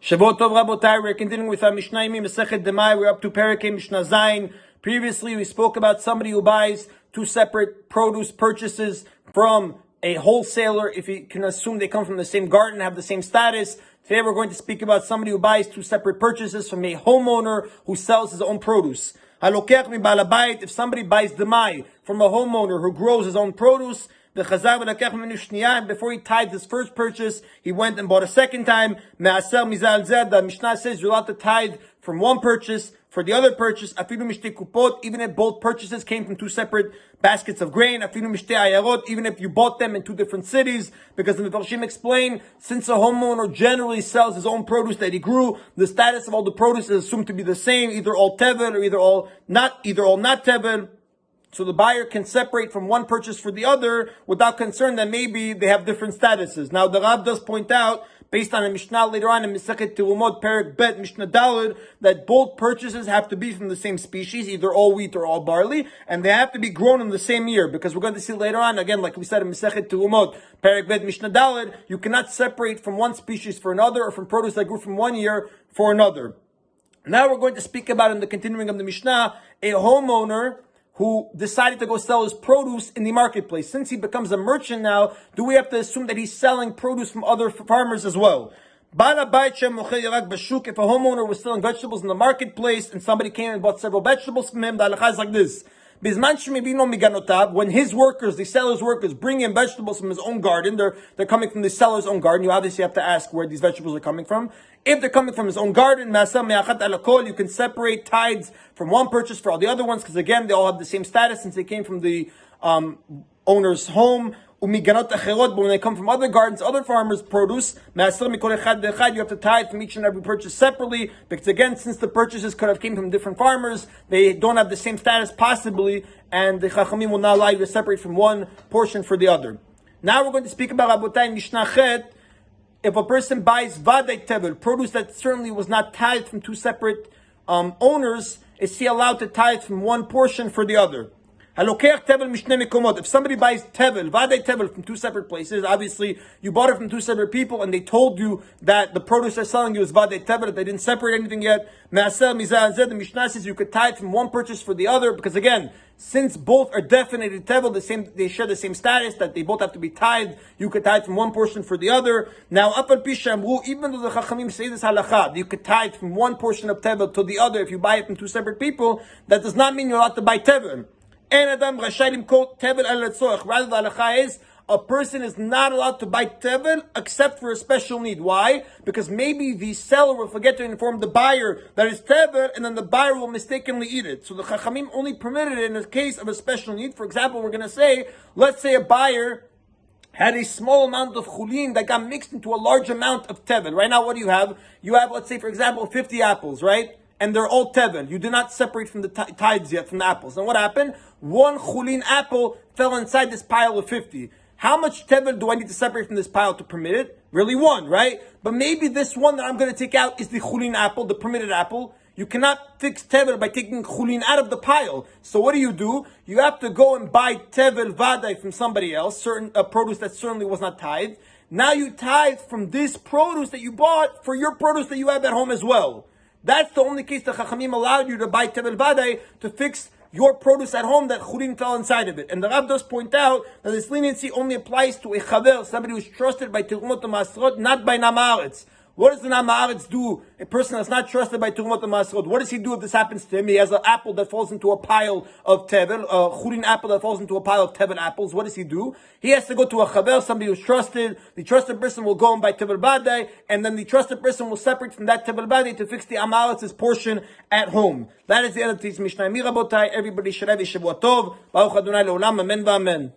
Shavuot Tov Rabotai, we're continuing with our Mishna Yomi, Masechet Demai. We're up to Perek Mishnah Zayin. Previously, we spoke about somebody who buys two separate produce purchases from a wholesaler, if you can assume they come from the same garden, have the same status. Today, we're going to speak about somebody who buys two separate purchases from a homeowner who sells his own produce. If somebody buys Demai from a homeowner who grows his own produce, and before he tied his first purchase, he went and bought a second time. The Mishnah says you're allowed to tithe from one purchase for the other purchase, even if both purchases came from two separate baskets of grain, even if you bought them in two different cities, because the Mefarshim explain, since a homeowner generally sells his own produce that he grew, the status of all the produce is assumed to be the same, either all tevel or either all not tevel. So the buyer can separate from one purchase for the other without concern that maybe they have different statuses. Now the Rab does point out, based on a Mishnah later on in Masechet Terumot, Perek Bet, Mishnah Daled, that both purchases have to be from the same species, either all wheat or all barley, and they have to be grown in the same year, because we're going to see later on, again, like we said in Masechet Terumot, Perek Bet, Mishnah Daled, you cannot separate from one species for another, or from produce that grew from one year for another. Now we're going to speak about, in the continuing of the Mishnah, a homeowner who decided to go sell his produce in the marketplace. Since he becomes a merchant now, do we have to assume that he's selling produce from other farmers as well? If a homeowner was selling vegetables in the marketplace and somebody came and bought several vegetables from him, the halakha is like this. When his workers, the seller's workers, bring in vegetables from his own garden, they're coming from the seller's own garden. You obviously have to ask where these vegetables are coming from. If they're coming from his own garden, you can separate tithes from one purchase for all the other ones, because again, they all have the same status since they came from the owner's home. But when they come from other gardens, other farmers' produce, you have to tithe from each and every purchase separately, because again, since the purchases could have came from different farmers, they don't have the same status possibly, and the Chachamim will not allow you to separate from one portion for the other. Now we're going to speak about Rabotai Mishnah Chet. If a person buys vadei tevel, produce that certainly was not tithed from two separate owners, is he allowed to tithe from one portion for the other? If somebody buys tevel, vadei tevel from two separate places, obviously you bought it from two separate people and they told you that the produce they're selling you is vadei tevel, they didn't separate anything yet. The Mishnah says you could tithe from one purchase for the other, because again, since both are definitely tevel, they share the same status, that they both have to be tithed, you could tithe from one portion for the other. Now, even though the Chachamim say this halakha, you could tithe from one portion of tevel to the other if you buy it from two separate people, that does not mean you're allowed to buy tevel. Rather, the halakha is, a person is not allowed to buy tevel except for a special need. Why? Because maybe the seller will forget to inform the buyer that it's tevel, and then the buyer will mistakenly eat it. So the Chachamim only permitted it in a case of a special need. For example, we're going to say, let's say a buyer had a small amount of chulin that got mixed into a large amount of tevel. Right now, what do you have? You have, let's say, for example, 50 apples, right? And they're all tevel. You did not separate from the tithes yet from the apples. And what happened? One chulin apple fell inside this pile of 50. How much tevel do I need to separate from this pile to permit it? Really one, right? But maybe this one that I'm going to take out is the chulin apple, the permitted apple. You cannot fix tevel by taking chulin out of the pile. So what do? You have to go and buy tevel vadai from somebody else, certain produce that certainly was not tithed. Now you tithe from this produce that you bought for your produce that you have at home as well. That's the only case the Chachamim allowed you to buy tevel vadai to fix your produce at home that chulin fell inside of it. And the Rav does point out that this leniency only applies to a chaver, somebody who is trusted by Terumot u'Maasrot, not by Namaaretz. What does the Namaaretz do? A person that's not trusted by Terumot u'Maasrot, what does he do if this happens to him? He has an apple that falls into a pile of tevel, a chulin apple that falls into a pile of tevel apples. What does he do? He has to go to a chaver, somebody who's trusted. The trusted person will go and buy tevel badai, and then the trusted person will separate from that tevel badai to fix the Amaaretz's portion at home. That is the end of today's Mishnah Yomi, Rabotai. Everybody should have a Shavuot Tov. Baruch Adonai Le'olam. Amen v'amen.